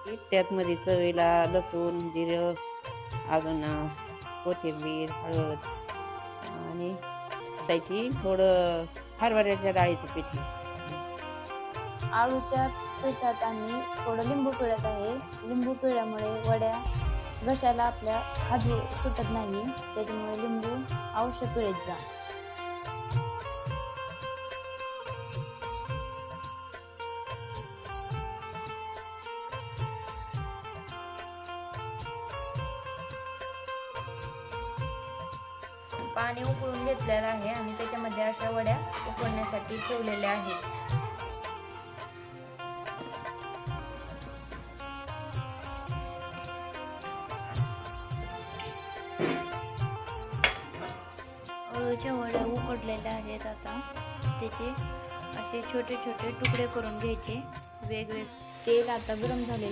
पीठ, त्यात मध्ये चवीला लसूण, जिरं, अजून कोथिंबीर, हळद आणि त्याची थोडं हरभऱ्याच्या डाळीचं पीठ. आळूच्या पिठात आम्ही थोडं लिंबू पिळत आहे. लिंबू पिळल्यामुळे वड्या घशाला आपल्या खाजू सुटत नाही, त्याच्यामुळे लिंबू अवश्य पिळत जा. पाणी उकळून घेतलेलं आहे आणि त्याच्यामध्ये अशा वड्या उकळण्यासाठी ठेवलेल्या आहेत. अळूच्या वड्या उकडलेल्या आहेत. आता त्याचे असे छोटे छोटे तुकडे करून घ्यायचे. वेगवेगळे तेल आता गरम झालेलं